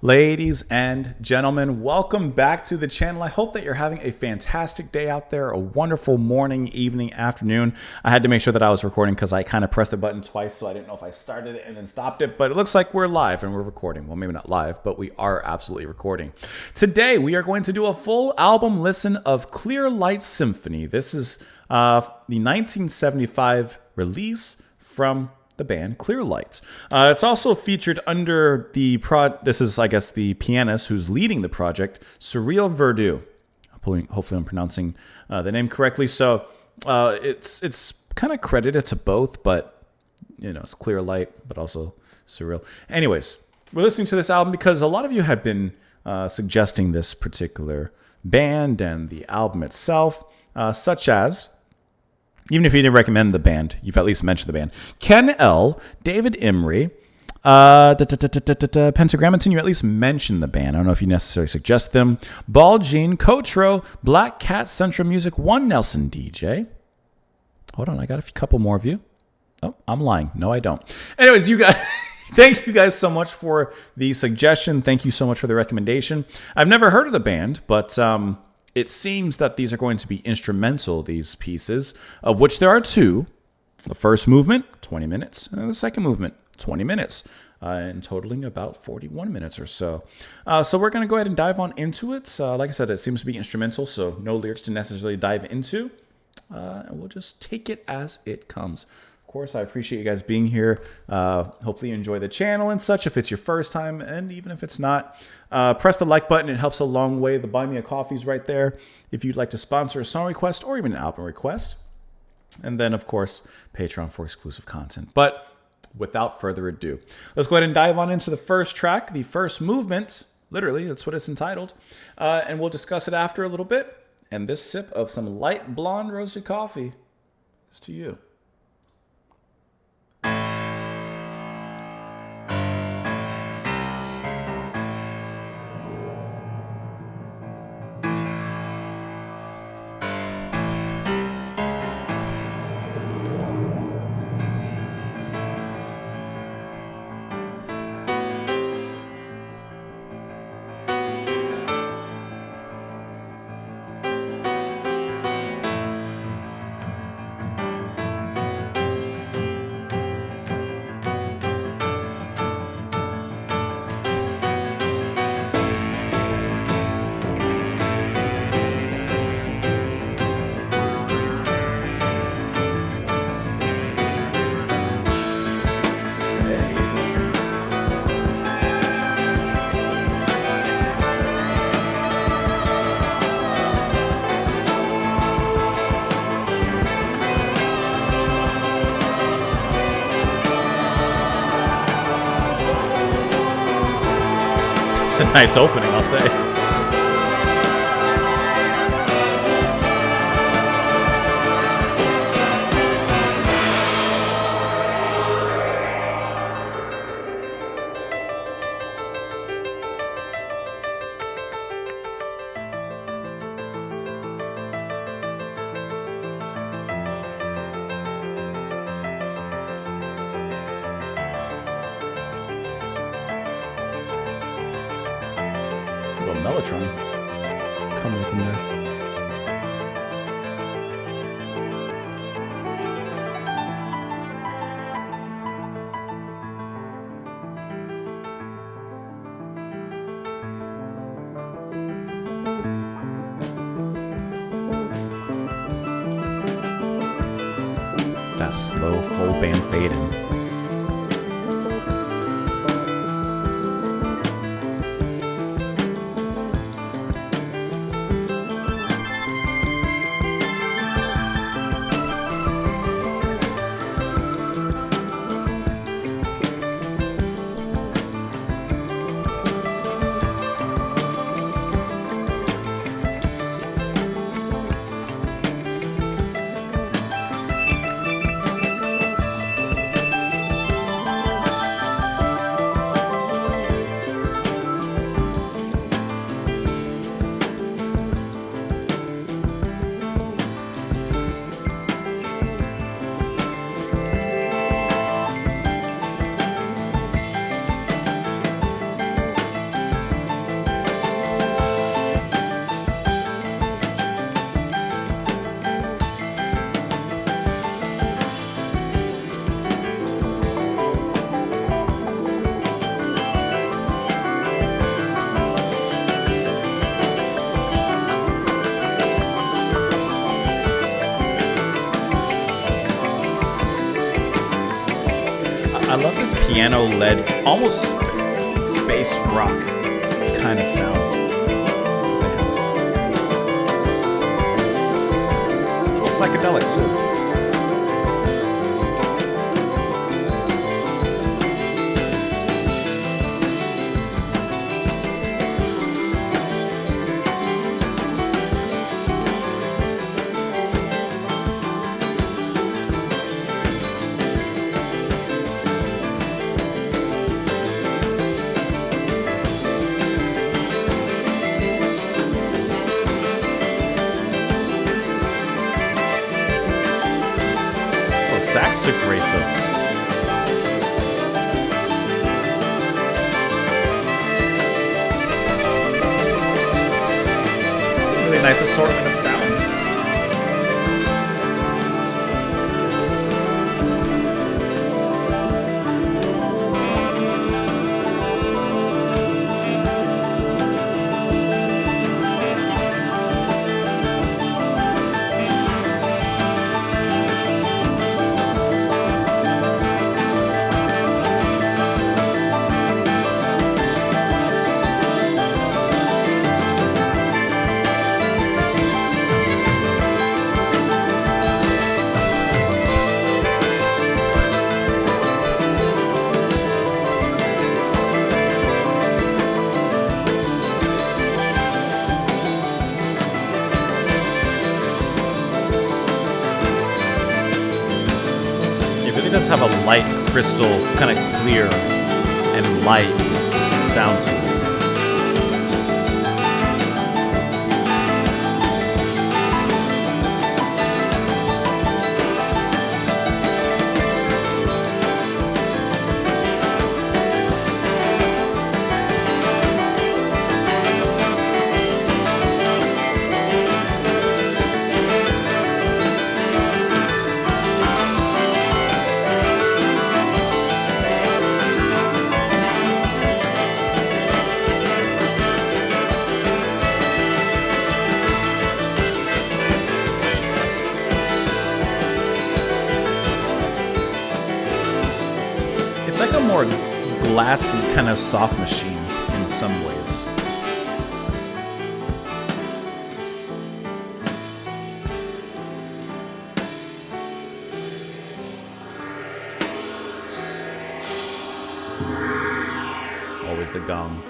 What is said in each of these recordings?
Ladies and gentlemen, welcome back to the channel. I hope that you're having a fantastic day out there, a wonderful morning, evening, afternoon. I had to make sure that I was recording because I kind of pressed the button twice, so I didn't know if I started it and then stopped it, but it looks like we're live and we're recording. Well, maybe not live, but we are absolutely recording. Today, we are going to do a full album listen of Clearlight Symphony. This is the 1975 release from the band Clearlight. It's also featured under the this is, I guess, the pianist who's leading the project, Surreal Verdu. Hopefully I'm pronouncing the name correctly. So it's kind of credited to both, but you know, it's Clearlight, but also Surreal. Anyways, we're listening to this album because a lot of you have been suggesting this particular band and the album itself, such as, even if you didn't recommend the band, you've at least mentioned the band. Ken L., David Emery, Pentagrammaton, you at least mentioned the band. I don't know if you necessarily suggest them. Ball Jean, Cotro, Black Cat, Central Music, One Nelson DJ. Hold on, I got a couple more of you. Oh, I'm lying. No, I don't. Anyways, you guys, thank you guys so much for the suggestion. Thank you so much for the recommendation. I've never heard of the band, but it seems that these are going to be instrumental, these pieces, of which there are two. The first movement, 20 minutes, and the second movement, 20 minutes, and totaling about 41 minutes or so. So we're going to go ahead and dive on into it. Like I said, it seems to be instrumental, so no lyrics to necessarily dive into. And we'll just take it as it comes. Of course, I appreciate you guys being here. Hopefully you enjoy the channel and such if it's your first time, and even if it's not, press the like button. It helps a long way. The Buy Me a Coffee's right there if you'd like to sponsor a song request or even an album request. And then, of course, Patreon for exclusive content. But without further ado, let's go ahead and dive on into the first track, the first movement. Literally, that's what it's entitled. And we'll discuss it after a little bit. And this sip of some light blonde roasted coffee is to you. It's a nice opening, I'll say. Little mellotron coming up in there. That slow full band fade in. piano-led, almost space rock kind of sound. A little psychedelic too. Sax to grace us. It's a really nice assortment of sounds. It does have a light crystal, kind of clear and light sound to it. It's like a more glassy kind of soft machine in some ways. Always the gong.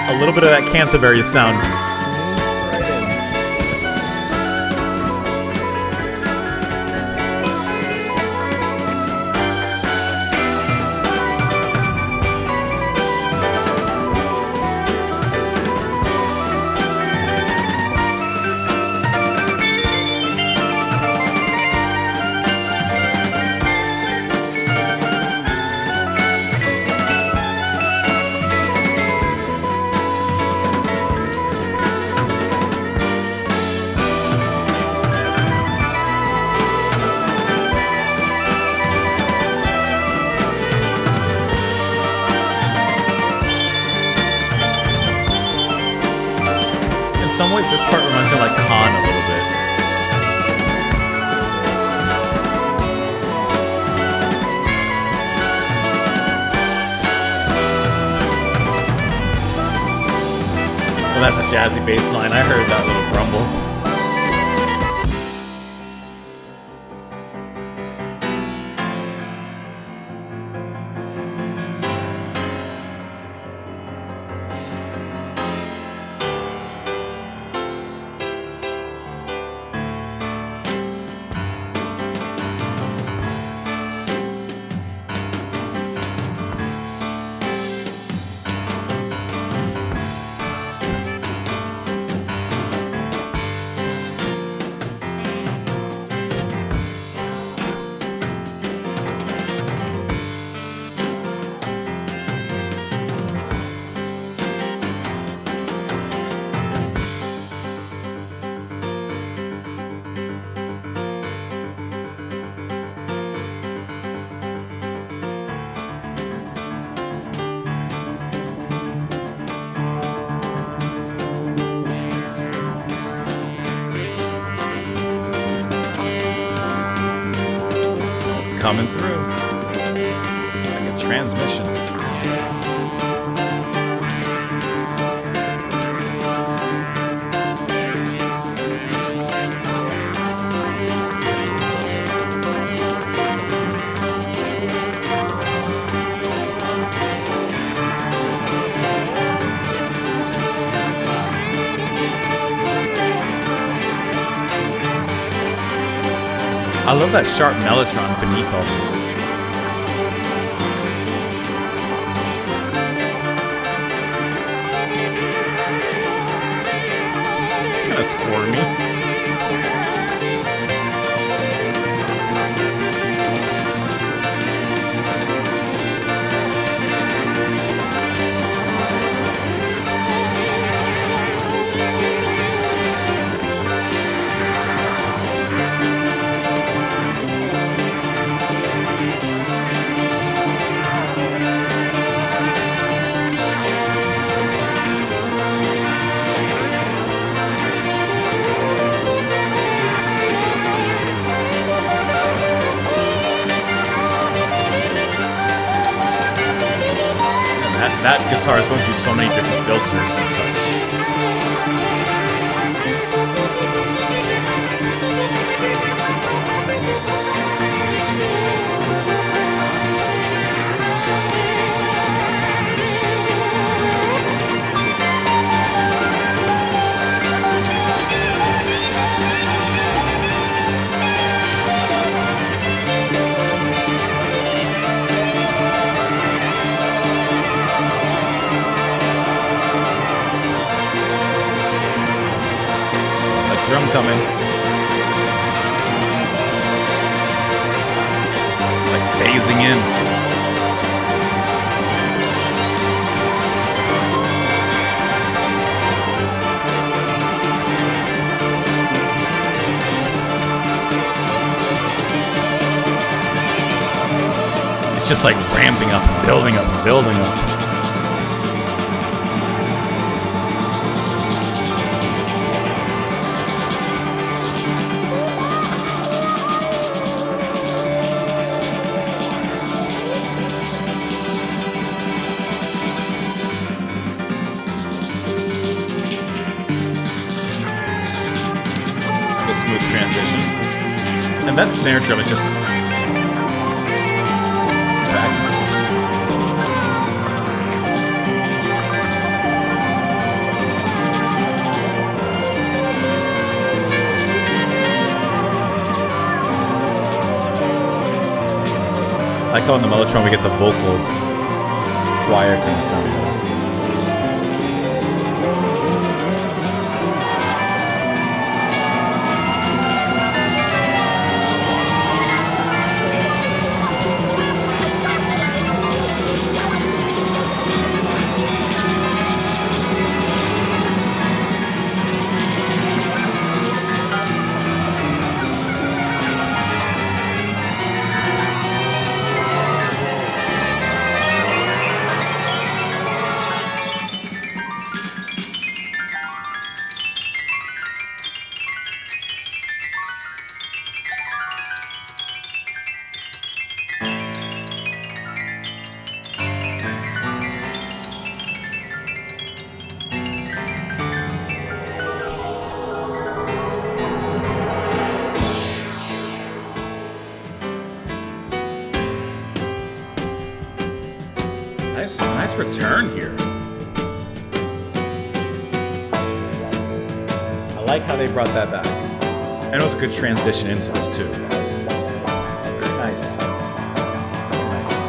A little bit of that Canterbury sound. In some ways, this part reminds me of like Khan a little bit. Well, that's a jazzy bass line. I heard that little grumble. coming through. Like a transmission. I love that sharp mellotron beneath all this. It's kind of squirmy. That guitar is going through so many different filters and such. Drum coming. It's like phasing in. It's just like ramping up and building up and building up. Smooth transition. And that snare drum is just back. I like how on the mellotron we get the vocal choir kind of sound. Nice return here. I like how they brought that back. And it was a good transition into this too. Very nice. Very nice.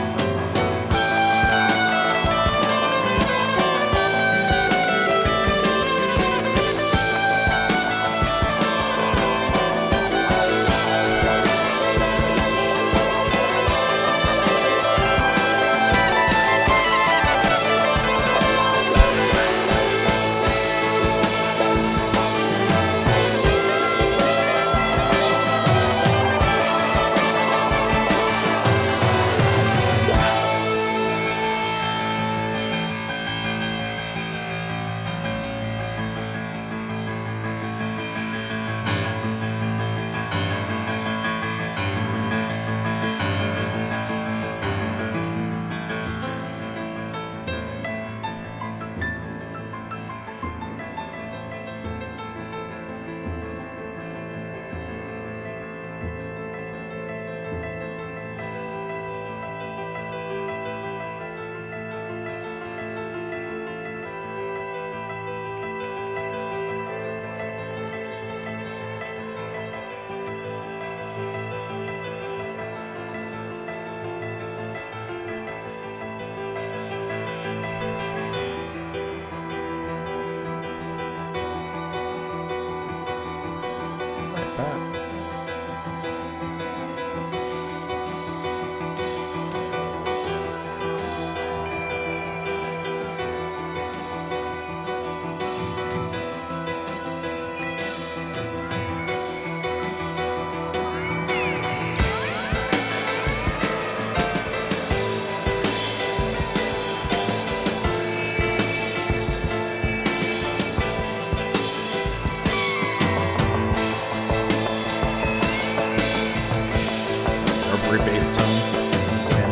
every bass tone sunk in.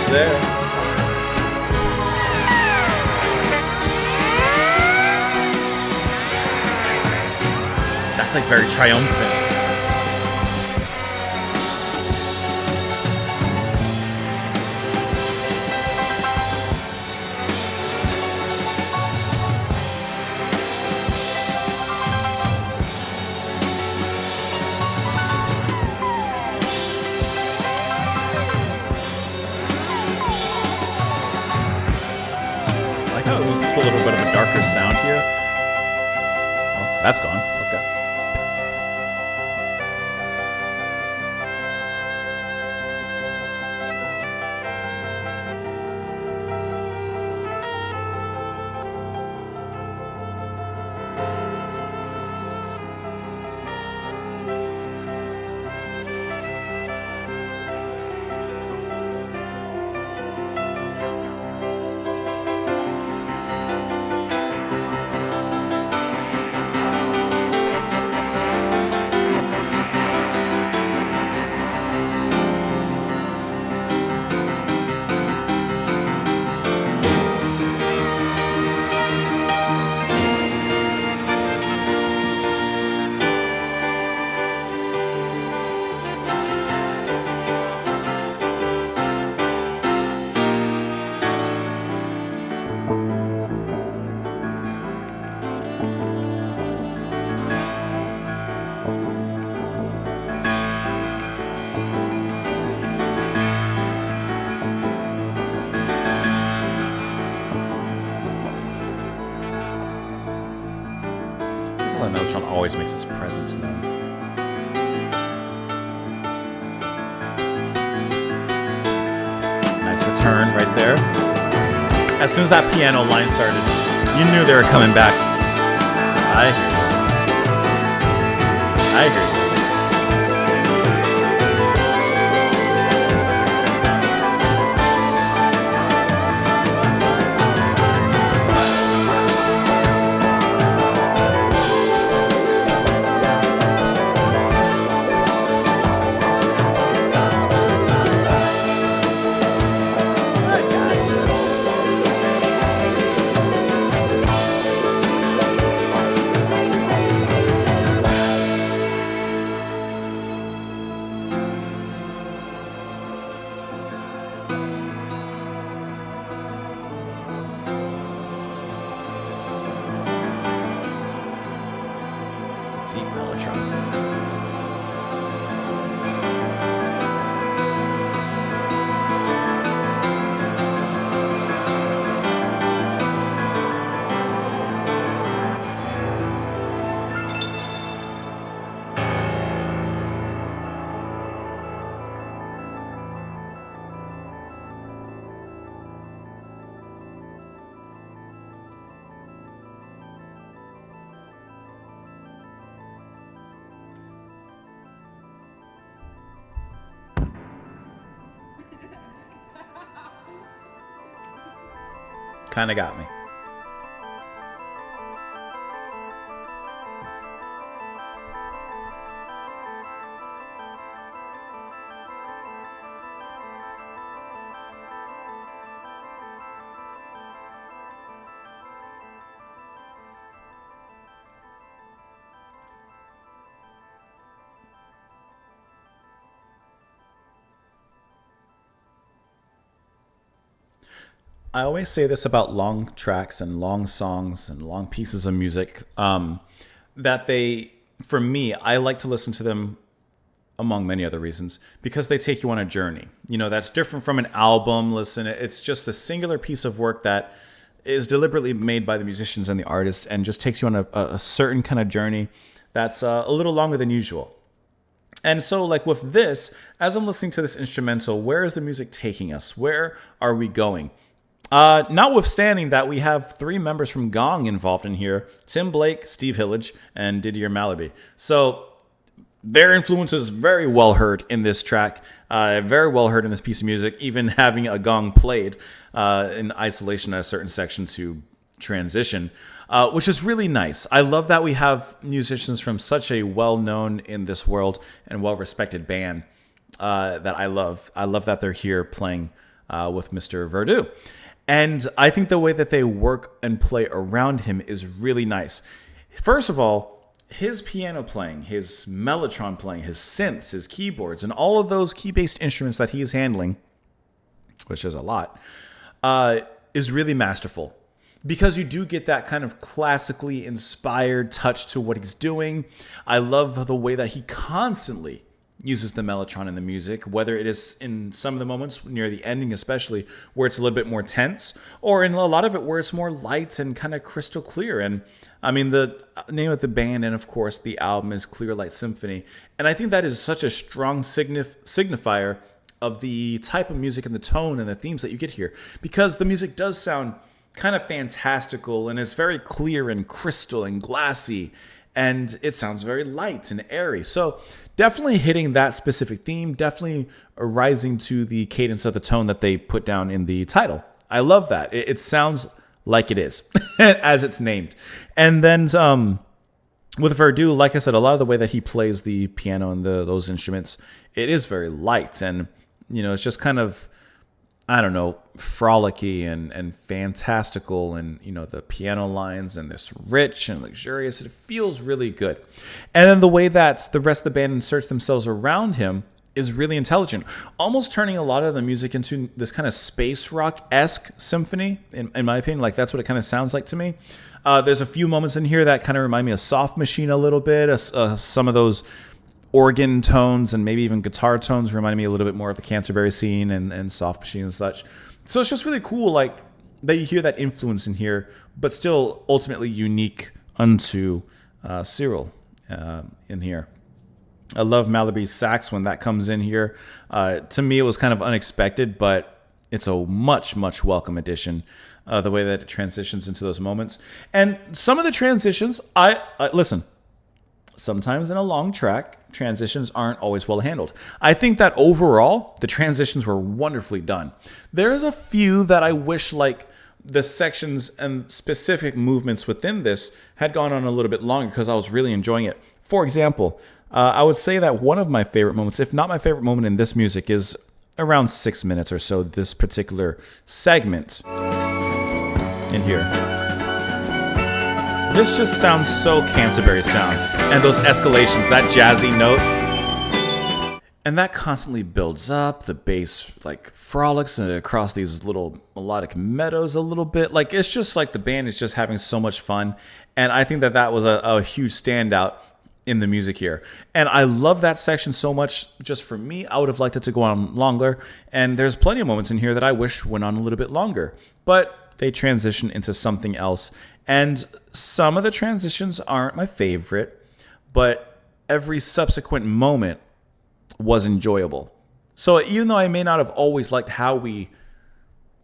There. That's like very triumphant. To a little bit of a darker sound here. Oh, that's gone. Okay. Mellotron always makes his presence known. Nice return right there. As soon as that piano line started, you knew they were coming back. I hear you. I hear you. Deep Mellotron. Kind of got me. I always say this about long tracks and long songs and long pieces of music, that for me, I like to listen to them among many other reasons because they take you on a journey. That's different from an album. Listen, it's just a singular piece of work that is deliberately made by the musicians and the artists and just takes you on a certain kind of journey that's a little longer than usual. And so, like with this, as I'm listening to this instrumental, where is the music taking us? Where are we going? Notwithstanding that we have 3 members from Gong involved in here: Tim Blake, Steve Hillage, and Didier Malaby. So their influence is very well heard in this track, very well heard in this piece of music, even having a gong played in isolation at a certain section to transition, which is really nice. I love that we have musicians from such a well-known in this world and well-respected band that I love. I love that they're here playing with Mr. Verdu. And I think the way that they work and play around him is really nice. First of all, his piano playing, his mellotron playing, his synths, his keyboards, and all of those key-based instruments that he is handling, which is a lot, is really masterful. Because you do get that kind of classically inspired touch to what he's doing. I love the way that he constantly uses the mellotron in the music, whether it is in some of the moments near the ending especially, where it's a little bit more tense, or in a lot of it where it's more light and kind of crystal clear. And I mean, the name of the band and, of course, the album is Clearlight Symphony. And I think that is such a strong signifier of the type of music and the tone and the themes that you get here. Because the music does sound kind of fantastical, and it's very clear and crystal and glassy, and it sounds very light and airy. So definitely hitting that specific theme, definitely rising to the cadence of the tone that they put down in the title. I love that. It sounds like it is, as it's named. And then with Verdu, like I said, a lot of the way that he plays the piano and those instruments, it is very light. And, it's just kind of, I don't know, frolicky and fantastical, and the piano lines, and this rich and luxurious. It feels really good. And then the way that the rest of the band inserts themselves around him is really intelligent, almost turning a lot of the music into this kind of space rock-esque symphony, in my opinion. Like, that's what it kind of sounds like to me. There's a few moments in here that kind of remind me of Soft Machine a little bit. Some of those organ tones and maybe even guitar tones reminded me a little bit more of the Canterbury scene and Soft Machine and such. So it's just really cool, like, that you hear that influence in here, but still ultimately unique unto Cyril in here. I love Malaby's sax when that comes in here. To me, it was kind of unexpected, but it's a much, much welcome addition, the way that it transitions into those moments. And some of the transitions, listen, sometimes in a long track, transitions aren't always well handled. I think that overall, the transitions were wonderfully done. There's a few that I wish, like, the sections and specific movements within this had gone on a little bit longer, because I was really enjoying it. For example, I would say that one of my favorite moments, if not my favorite moment in this music, is around 6 minutes or so, this particular segment in here. This just sounds so Canterbury sound. And those escalations, that jazzy note. And that constantly builds up. The bass, like, frolics across these little melodic meadows a little bit. Like, it's just like the band is just having so much fun. And I think that was a huge standout in the music here. And I love that section so much. Just for me, I would have liked it to go on longer. And there's plenty of moments in here that I wish went on a little bit longer. But they transition into something else. And some of the transitions aren't my favorite, but every subsequent moment was enjoyable. So even though I may not have always liked how we,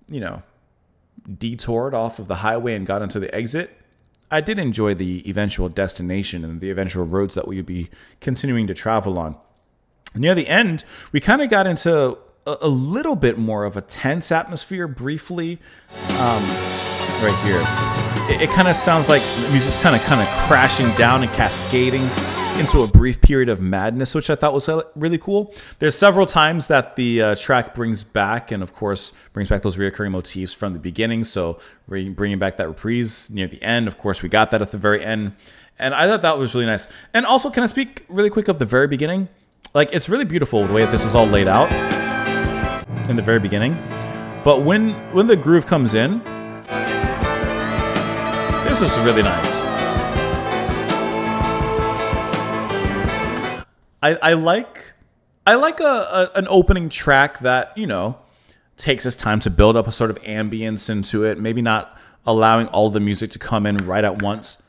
detoured off of the highway and got into the exit, I did enjoy the eventual destination and the eventual roads that we would be continuing to travel on. Near the end, we kind of got into a little bit more of a tense atmosphere briefly. Right here. It kind of sounds like the music's kind of crashing down and cascading into a brief period of madness, which I thought was really cool. There's several times that the track brings back, and of course brings back those recurring motifs from the beginning. So bringing back that reprise near the end. Of course, we got that at the very end, and I thought that was really nice. And also, can I speak really quick of the very beginning? Like, it's really beautiful the way that this is all laid out in the very beginning. But when the groove comes in, this is really nice. I like an opening track that, you know, takes its time to build up a sort of ambience into it, maybe not allowing all the music to come in right at once.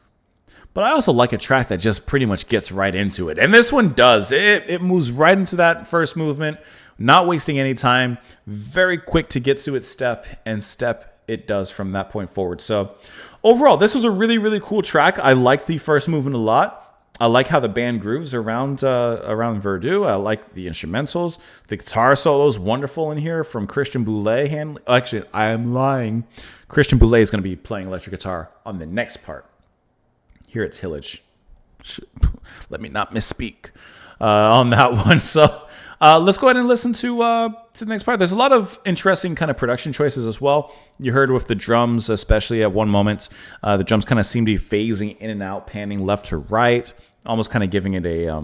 But I also like a track that just pretty much gets right into it. And this one does. It moves right into that first movement, not wasting any time, very quick to get to its step, and step it does from that point forward. So overall, this was a really, really cool track. I like the first movement a lot. I like how the band grooves around Verdu. I like the instrumentals. The guitar solo is wonderful in here from Christian Boulez. Actually, I am lying. Christian Boulez is going to be playing electric guitar on the next part. Here it's Hillage. Let me not misspeak on that one. So let's go ahead and listen to the next part. There's a lot of interesting kind of production choices as well. You heard with the drums, especially at one moment, the drums kind of seem to be phasing in and out, panning left to right, almost kind of giving it a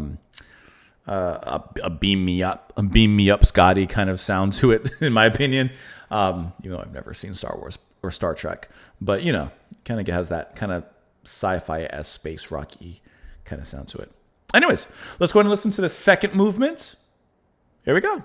beam me up, Scotty kind of sound to it, in my opinion. Even though I've never seen Star Wars or Star Trek, but you know, kind of has that kind of sci-fi-esque space rocky kind of sound to it. Anyways, let's go ahead and listen to the second movement. Here we go.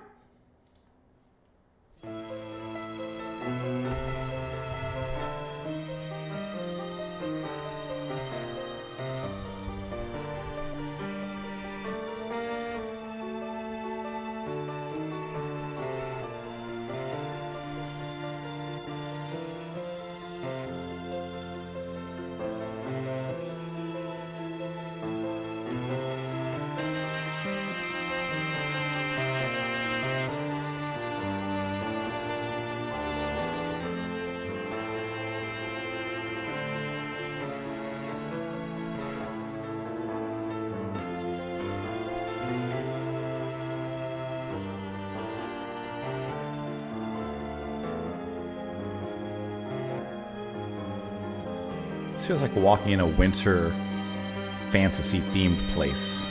This feels like walking in a winter fantasy themed place.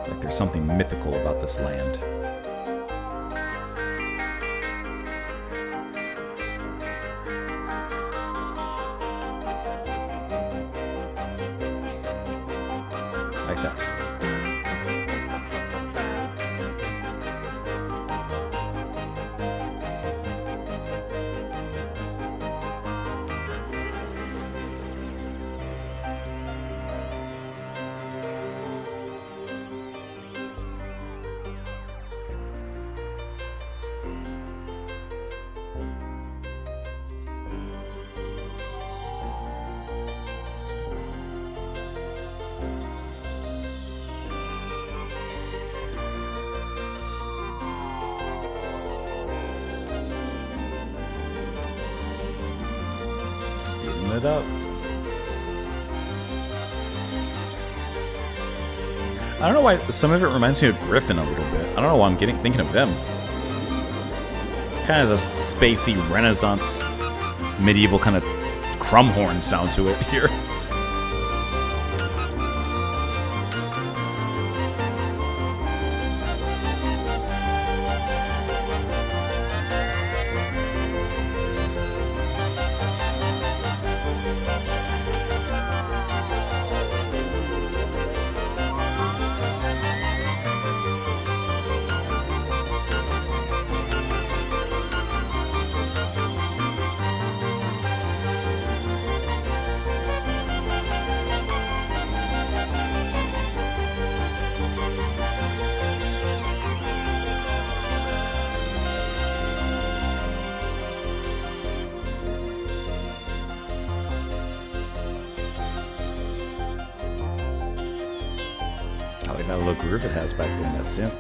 Like there's something mythical about this land. Like that. It up. I don't know why some of it reminds me of Griffin a little bit. I don't know why I'm thinking of them. Kind of has a spacey Renaissance, medieval kind of crumhorn sound to it here. I like that little groove it has back there in that synth.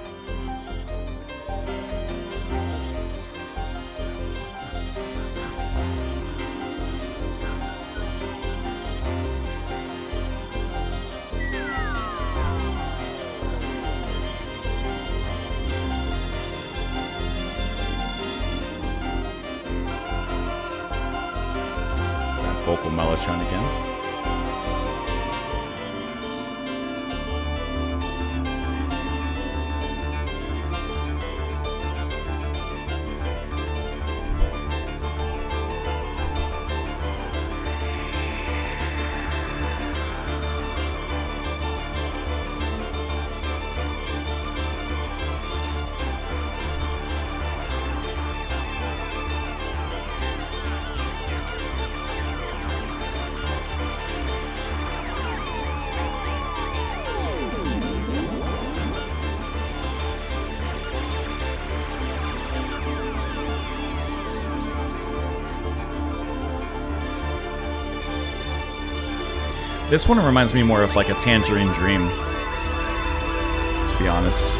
That vocal mellotron again. This one reminds me more of like a Tangerine Dream, to be honest.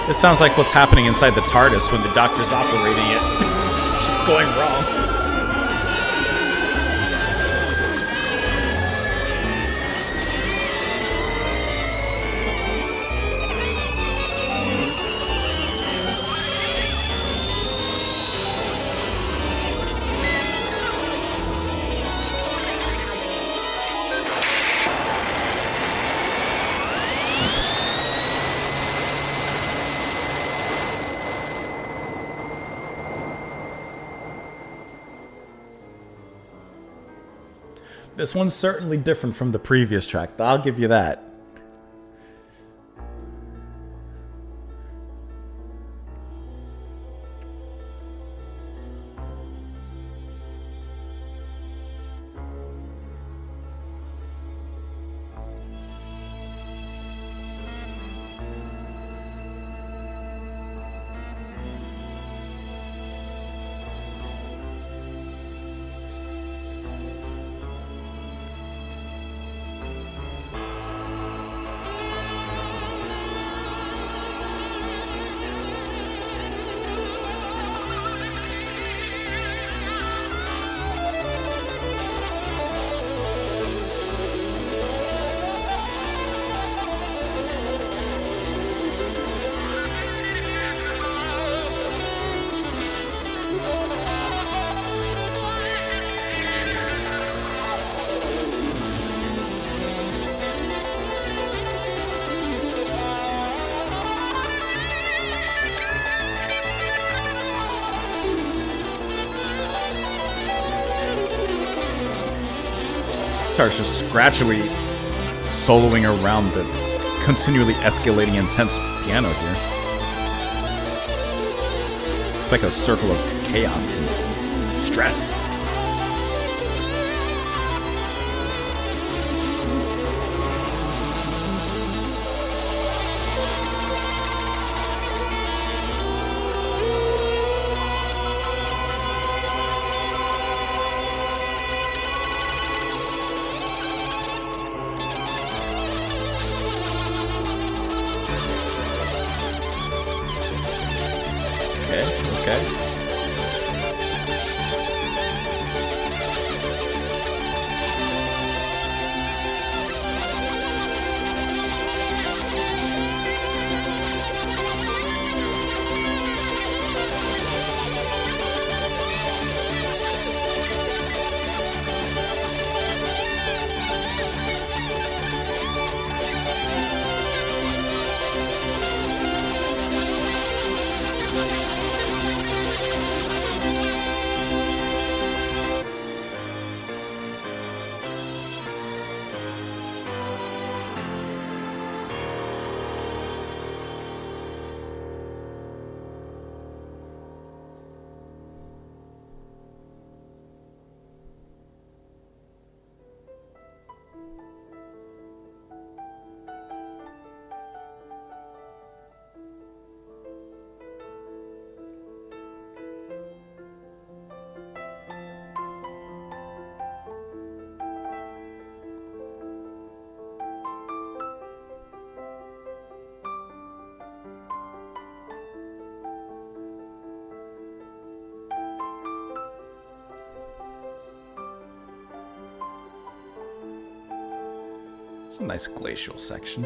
This sounds like what's happening inside the TARDIS when the Doctor's operating it. It's just going wrong. This one's certainly different from the previous track, I'll give you that. Guitar's just gradually soloing around the continually escalating intense piano here. It's like a circle of chaos and stress. a nice glacial section.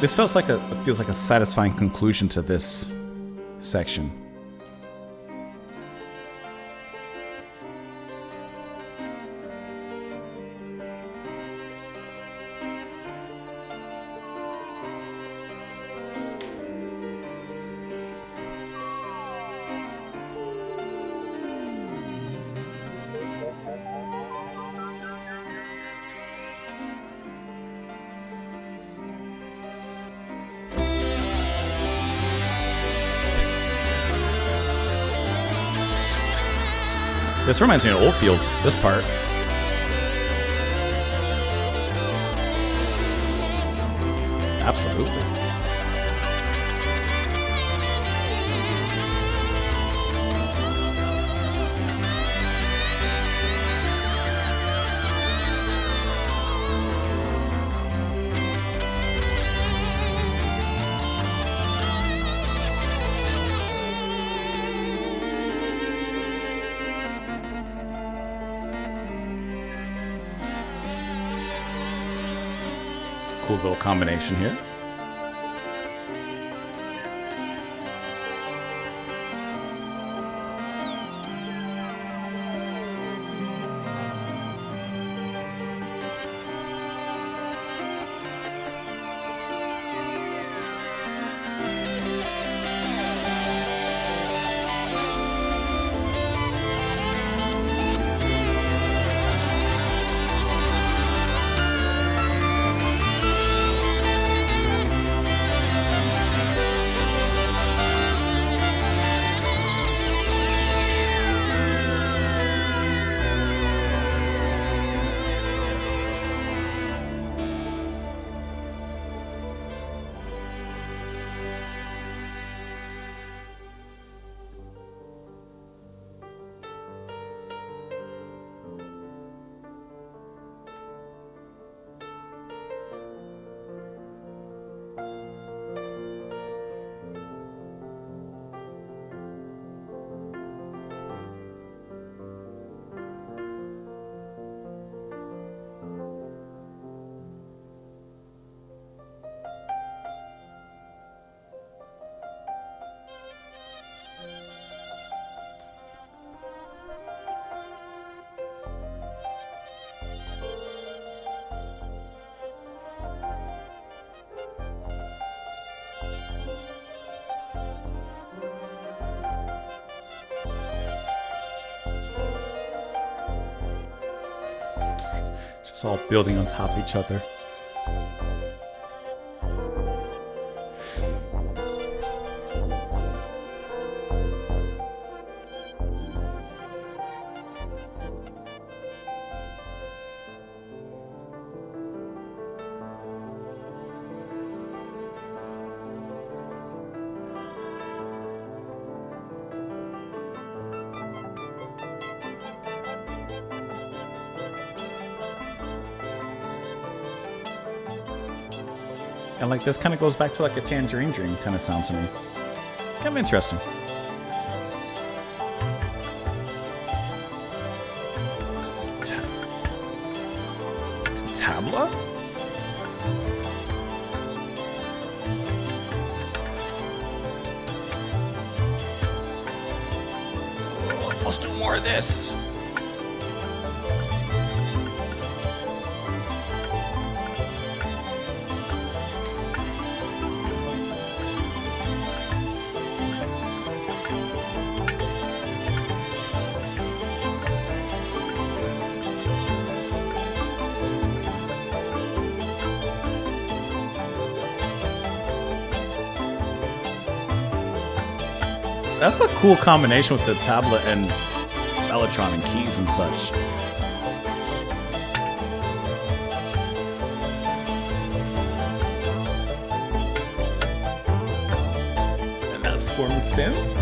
This feels like a satisfying conclusion to this section. This reminds me of Oldfield, this part. Absolutely. Cool little combination here. It's all building on top of each other. And like this kind of goes back to like a Tangerine Dream kind of sound to me. Kind of interesting. Some tabla? Oh, let's do more of this. That's a cool combination with the tablet and Mellotron and keys and such. And that's for the synth?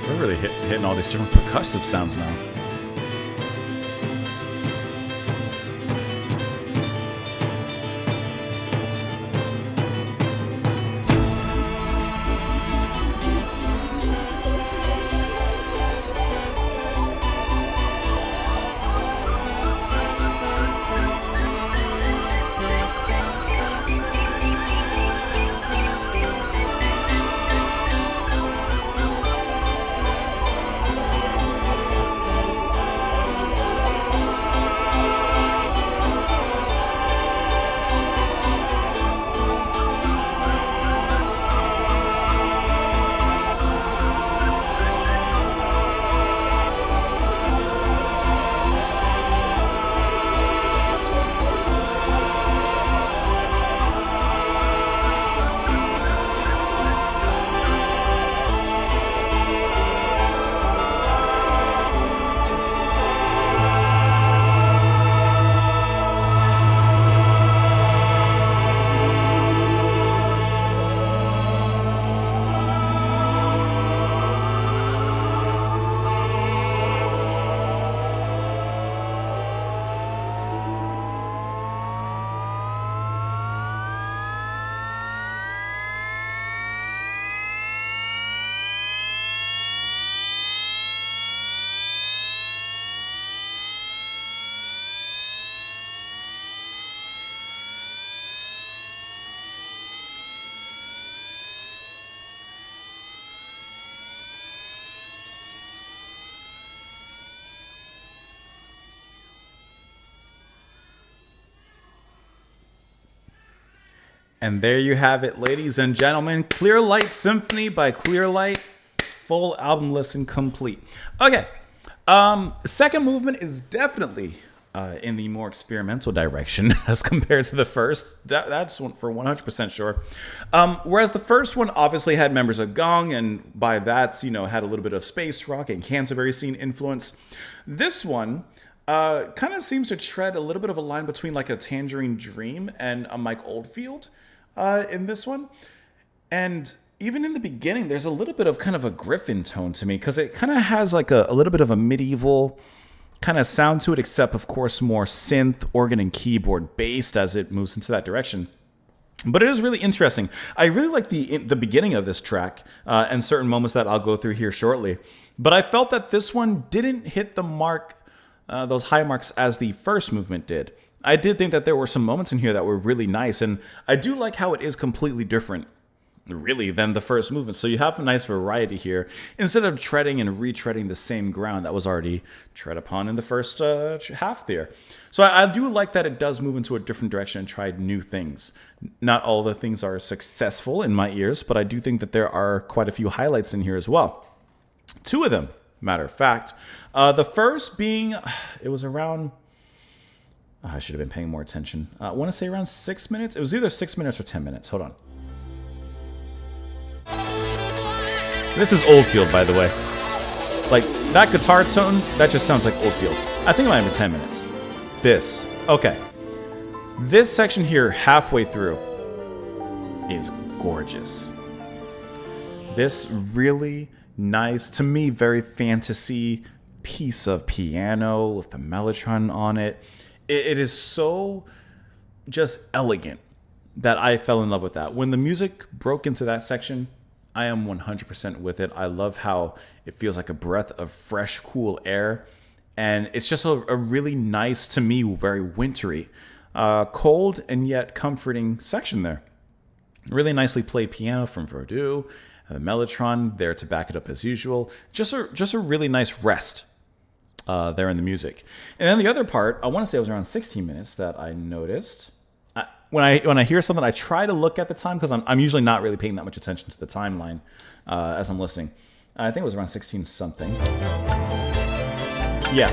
We're really hitting all these different percussive sounds now. And there you have it, ladies and gentlemen. Clearlight Symphony by Clearlight. Full album listen complete. Okay. Second movement is definitely in the more experimental direction as compared to the first. That's for 100% sure. Whereas the first one obviously had members of Gong, and by that, had a little bit of space rock and Canterbury scene influence. This one kind of seems to tread a little bit of a line between like a Tangerine Dream and a Mike Oldfield in this one. And even in the beginning, there's a little bit of kind of a Griffin tone to me, because it kind of has like a little bit of a medieval kind of sound to it, except of course more synth, organ, and keyboard based as it moves into that direction. But it is really interesting. I really like the beginning of this track and certain moments that I'll go through here shortly. But I felt that this one didn't hit the mark, those high marks, as the first movement did. I did think that there were some moments in here that were really nice, and I do like how it is completely different, really, than the first movement. So you have a nice variety here, instead of treading and retreading the same ground that was already tread upon in the first half there. So I do like that it does move into a different direction and try new things. Not all the things are successful in my ears, but I do think that there are quite a few highlights in here as well. Two of them, matter of fact. The first being, it was around, I should have been paying more attention. I want to say around 6 minutes. It was either 6 minutes or 10 minutes. Hold on. This is Oldfield, by the way. Like, that guitar tone, that just sounds like Oldfield. I think it might have been 10 minutes. This. Okay. This section here, halfway through, is gorgeous. This really nice, to me, very fantasy piece of piano with the mellotron on it. It is so just elegant that I fell in love with that. When the music broke into that section, I am 100% with it. I love how it feels like a breath of fresh, cool air. And it's just a really nice, to me, very wintry, cold and yet comforting section there. Really nicely played piano from Verdu. The mellotron there to back it up as usual. Just a really nice rest there in the music. And then the other part, I want to say it was around 16 minutes that I noticed. When I hear something, I try to look at the time, because I'm usually not really paying that much attention to the timeline as I'm listening. I think it was around 16 something. Yeah.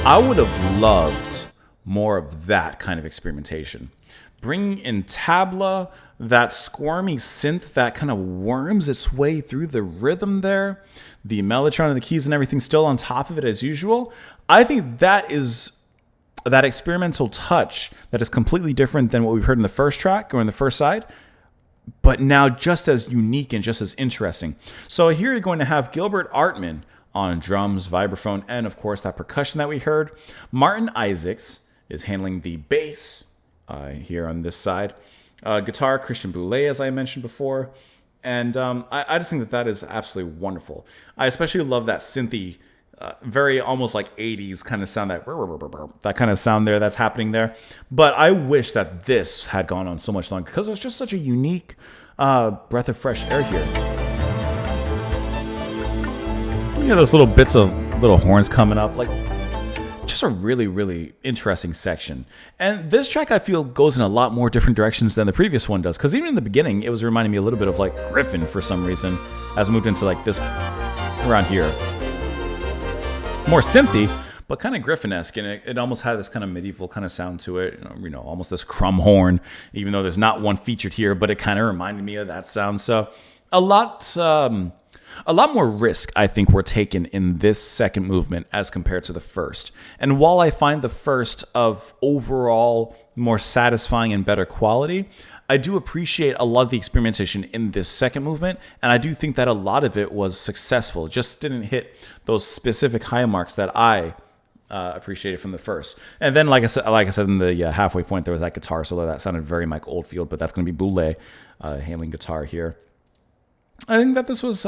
I would have loved more of that kind of experimentation. Bringing in tabla, that squirmy synth that kind of worms its way through the rhythm there, the mellotron and the keys and everything still on top of it as usual. I think that is that experimental touch that is completely different than what we've heard in the first track or in the first side, but now just as unique and just as interesting. So here you're going to have Gilbert Artman on drums, vibraphone, and of course that percussion that we heard. Martin Isaacs is handling the bass here on this side. Guitar, Christian Boulez, as I mentioned before. And I just think that is absolutely wonderful. I especially love that synthy, very almost like 80s kind of sound, that kind of sound there that's happening there. But I wish that this had gone on so much longer, because it was just such a unique breath of fresh air here. You know, those little bits of little horns coming up, like just a really, really interesting section. And this track, I feel, goes in a lot more different directions than the previous one does, because even in the beginning, it was reminding me a little bit of like Griffin for some reason, as I moved into like this around here. More synthy, but kind of Griffin-esque, and it almost had this kind of medieval kind of sound to it, almost this crumb horn, even though there's not one featured here, but it kind of reminded me of that sound. So a lot more risk, I think, were taken in this second movement as compared to the first. And while I find the first of overall more satisfying and better quality, I do appreciate a lot of the experimentation in this second movement, and I do think that a lot of it was successful. It just didn't hit those specific high marks that I appreciated from the first. And then, like I said in the halfway point, there was that guitar solo that sounded very Mike Oldfield, but that's going to be Boulez handling guitar here. I think that this was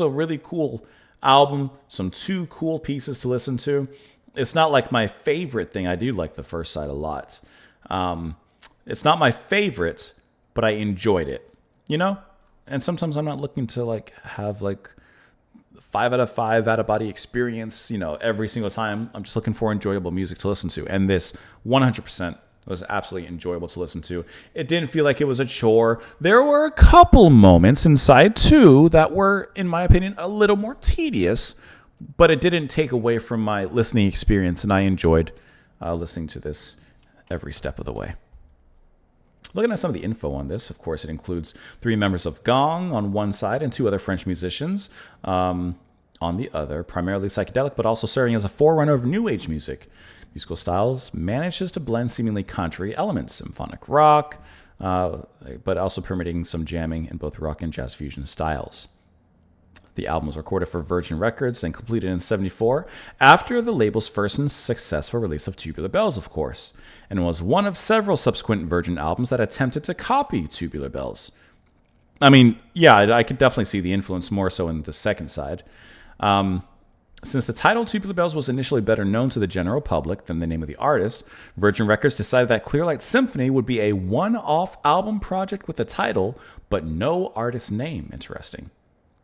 a really cool album. Some two cool pieces to listen to. It's not like my favorite thing. I do like the first side a lot. It's not my favorite, but I enjoyed it, And sometimes I'm not looking to like have like 5 out of 5 out of body experience, every single time. I'm just looking for enjoyable music to listen to. And this 100% It was absolutely enjoyable to listen to. It didn't feel like it was a chore. There were a couple moments inside too that were, in my opinion, a little more tedious, but it didn't take away from my listening experience, and I enjoyed listening to this every step of the way. Looking at some of the info on this, of course, it includes 3 members of Gong on one side and 2 other French musicians on the other, primarily psychedelic, but also serving as a forerunner of New Age music. Musical styles manages to blend seemingly contrary elements, symphonic rock, but also permitting some jamming in both rock and jazz fusion styles. The album was recorded for Virgin Records and completed in 1974, after the label's first and successful release of Tubular Bells, of course, and was one of several subsequent Virgin albums that attempted to copy Tubular Bells. I mean, yeah, I could definitely see the influence more so in the second side. Since the title Tubular Bells was initially better known to the general public than the name of the artist, Virgin Records decided that Clearlight Symphony would be a one-off album project with a title, but no artist name. Interesting.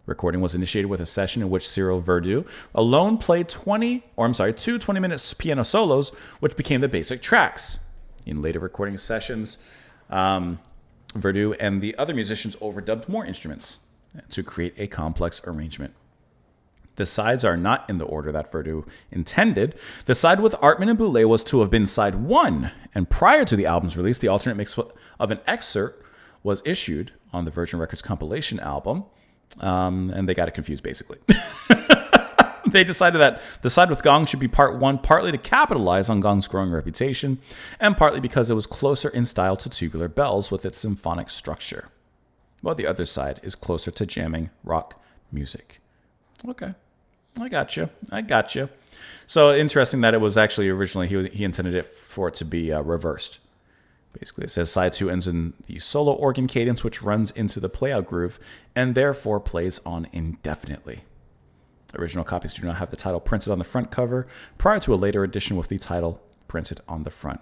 Recording was initiated with a session in which Cyril Verdu alone played 2 20-minute piano solos, which became the basic tracks. In later recording sessions, Verdu and the other musicians overdubbed more instruments to create a complex arrangement. The sides are not in the order that Verdu intended. The side with Artman and Boulez was to have been side 1, and prior to the album's release, the alternate mix of an excerpt was issued on the Virgin Records compilation album, and they got it confused, basically. They decided that the side with Gong should be part 1, partly to capitalize on Gong's growing reputation, and partly because it was closer in style to Tubular Bells with its symphonic structure, while the other side is closer to jamming rock music. Okay, I got you. So interesting that it was actually originally he intended it for it to be reversed. Basically, it says side 2 ends in the solo organ cadence, which runs into the playout groove and therefore plays on indefinitely. Original copies do not have the title printed on the front cover prior to a later edition with the title printed on the front,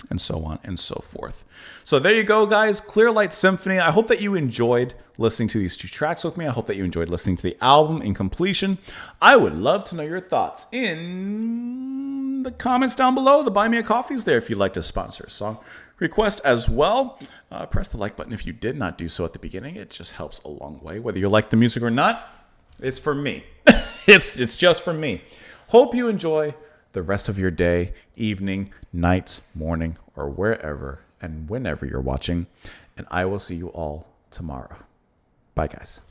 and so on and so forth. So there you go, guys. Clearlight Symphony. I hope that you enjoyed listening to these 2 tracks with me. I hope that you enjoyed listening to the album in completion. I would love to know your thoughts in the comments down below. The Buy Me a Coffee is there if you'd like to sponsor a song request as well. Press the like button if you did not do so at the beginning. It just helps a long way. Whether you like the music or not, it's for me. It's just for me. Hope you enjoy the rest of your day, evening, night, morning, or wherever and whenever you're watching. And I will see you all tomorrow. Bye, guys.